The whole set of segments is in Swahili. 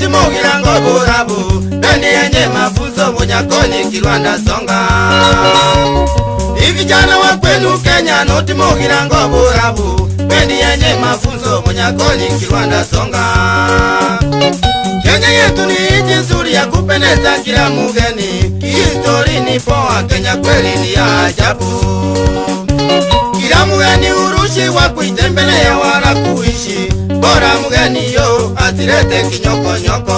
Utimogira Ngoborabu bendi yenye mafunzo Bunyakoni Kilwanda Songa. Vijana wa kwenu Kenya Utimogira Ngoborabu bendi yenye mafunzo Bunyakoni Kilwanda Songa. Kenya yetu ni nchi nzuri ya kupendeza kila mgeni. Histori ni poa, Kenya kweli ni ajabu. Kila mgeni urushi wa kuitembelea wala kuishi. Bora mgeni yo asilete kinyoko nyoko.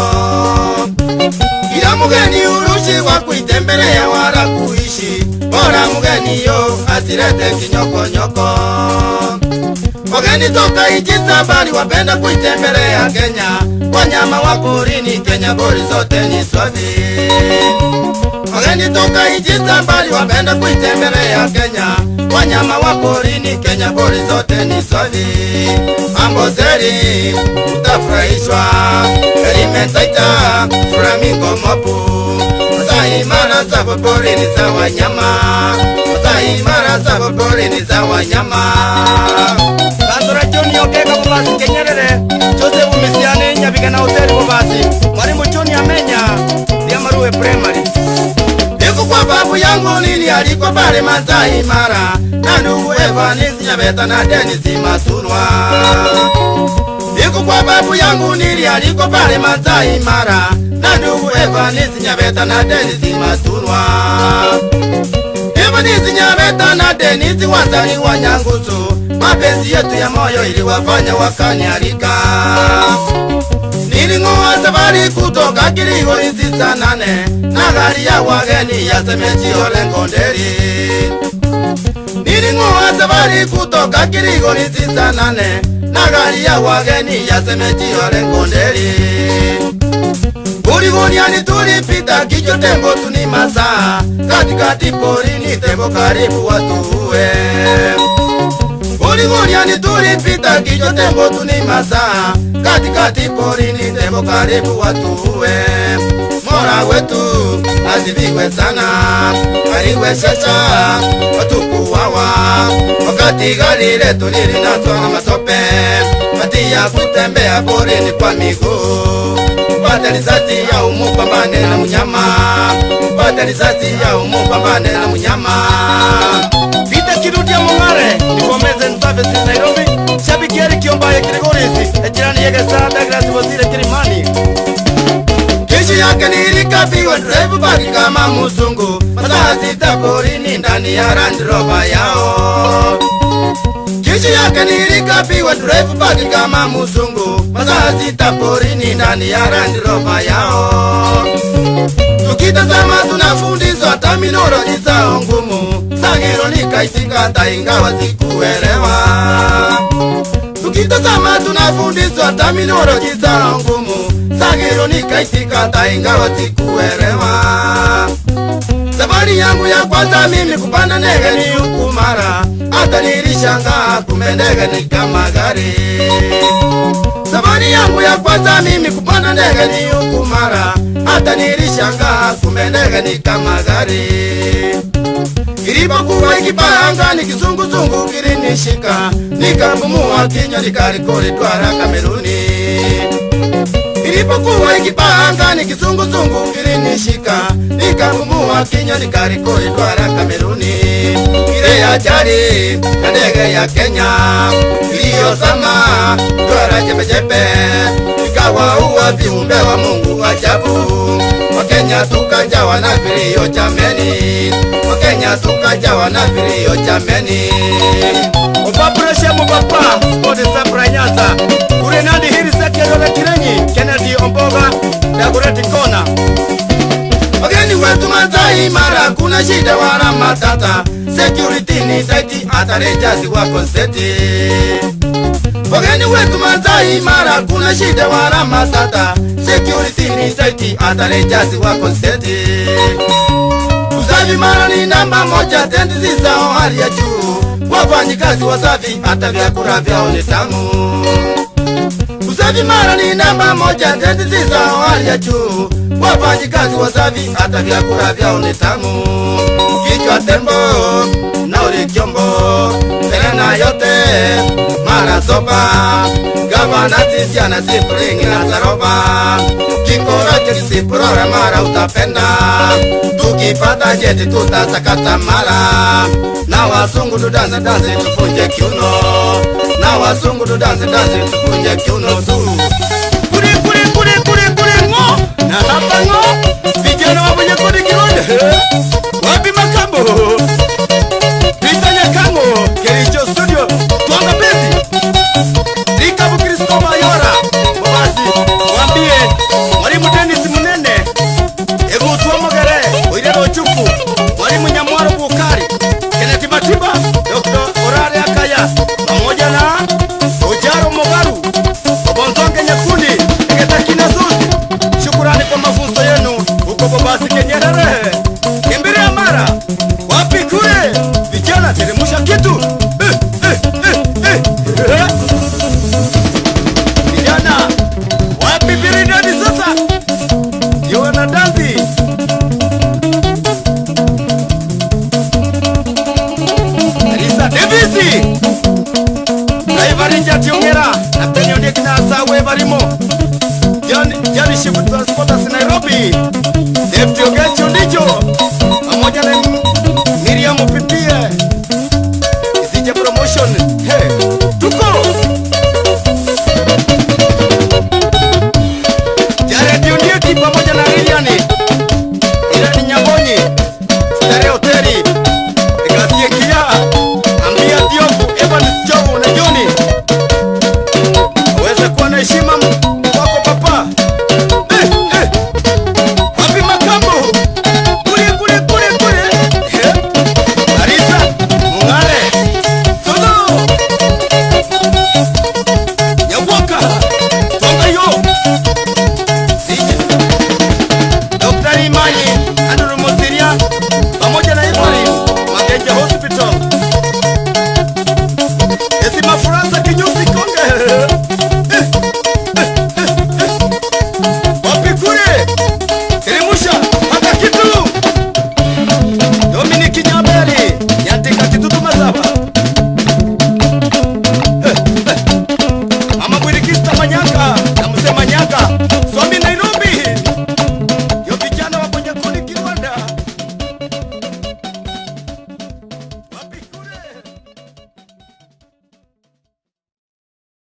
Kila mgeni urushi wa kuitembelea wala kuishi. Bora mgeni yo asilete kinyoko nyoko. Wageni toka nchi za mbali wapenda kuitembelea Kenya. Wanyama wa porini Kenya bori zote ni swafi. Wageni toka nchi za mbali wapenda kuitembelea Kenya. Wanyama wa porini Kenya bori zote ni swafi. Mambo zeri utafurahishwa. Elimentaita flamingo mopu. Masai Mara za porini za wanyama. Masai Mara za porini za wanyama. Kasura Joni okeka Bobasi Kenyerere. Joseph Misiane Nyabigana Hoteli Bobasi. Mwalimu Joni Amenya Diamaruwe Primary. Niku kwa babu yangu nili aliko pale Masai Mara. Na ndugu Evanisi Nyabeta na Denisi Masurwa. Niku kwa babu yangu nili aliko pale Masai Mara. Na ndugu Evanisi Nyabeta na Denisi Masurwa. Evanisi Nyabeta na Denisi wazali wa Nyangusu. Mapenzi yetu ya moyo iliwafanya wakanialika. Nilingoa safari kutoka Kirigo Isisa nane. Na gari ya wageni ya Semeji Ole Ngonderi. Nilingoa safari kutoka Kirigo Isisa nane. Na gari ya wageni ya Semeji Ole Ngonderi. Uligoniani tulipita kicho tembo tuni masaa. Katikati porini tembo karibu watuwe. Uligoniani tulipita kicho tembo tuni masaa. Katikati porini tembo karibu watuwe. Mola wetu asifiwe sana. Aliwezesha watu kuwawa. Wakati gari letu lilinaswa na matope. Kati ya kutembea porini kwa miguu. Pata risasi ya umupambane na mnyama. Pata risasi ya umupambane na mnyama. Vita kirudi ya Mongare Nikomeze Services Nairobi. Shabiki Eric Kiombaye Kirigorisi. Ejirani yege saa Douglas Wazire Kirimani. Kishi yake nilikapiwa drive bagi kama mzungu. Masaa sita porini ndani ya Land Rover yao. Kishi yake nilikapiwa drive bagi kama mzungu. Masaa sita porini ndani ya Land Rover yao. Tukitazama tunafundishwa hata minoro isao ngumu. Sagiro nikaitika hata ingawa sikuelewa. Tukitazama tunafundishwa hata minoro isao ngumu. Sagiro nikaitika hata ingawa sikuelewa. Safari yangu ya kwanza mimi kupanda ndege ni huku Mara. Hata nilishangaa kumbe ndege ni kama gari. Safari yangu ya kwanza mimi kupanda ndege ni huku Mara. Hata nilishangaa kumbe ndege ni kama gari. Ilipokuwa ikipaa angani kizunguzungu kilinishika. Nikapumua kinywa nikarikoli twara Kameruni. Ilipokuwa ikipaa angani kizunguzungu kilinishika. Nikapumua kinywa nikarikoli twara Kameruni. Ile ajali ya ndege ya Kenya iliyozama twara chepechepe. Ikawaua viumbe wa Mungu ajabu. Wakenya tukajawa na vilio jameni. Wakenya tukajawa na vilio jameni. Upapreshe mupapa Sport Sabra Nyanza. Urenadi hili sekero Kirenyi Kennedy Omboga Dagoretti Kona. Wageni wetu Masai Mara kuna shida wala matata. Security ni tight hata rejazi wako seti. Wageni wetu Masai Mara kuna shida wala matata. Security ni tight hata rejazi wako seti. Usafi Mara ni namba moja tendi zisao hali ya juu. Wafanyikazi wasafi hata vyakula vyao ni tamu. Usafi Mara ni namba moja tendi zisao hali ya juu. Wafanyikazi wasafi hata vyakula vyao ni tamu. Kichwa tembo na uli kiombo. Terena yote Mara sopa. Avana tisiana sipuringi na zaroba Kikorote kisipurora mara utapenda Tukipata jeti tutasakata mara Na wasungu tudanse danse tufunje kiuno Na wasungu tudanse danse tufunje kiuno tu Kuri kuri kuri kuri kuri ngo Na hapa ngo Vijana wabunye kuri kilonde Wapi makambo Vitanya kango Kericho studio Tuanga bezi Rikabu Kristo Mayora Babasi Wambie Mwalimu Dennis Munene Egu tuwa mogere Oirero Ochuku Mwalimu Nyamwaro Bukari Kenneth Matiba Dr. Orare Akaya pamoja na Ojaro Mogaru Obonzonge Nyakundi Egeta Kinasuzi Shukurani kwa mafunzo yenu Uko Babasi Kenyerere Kimbiri Amara Wapi kule Vijana teremusha kitu Vijana Wapi biridadi sasa Yohana Dambi Elisa Davisi Naivarinja Tiongera Na penyo ndekina asawe barimo Jani Shibu Transporters Nairobi Deputy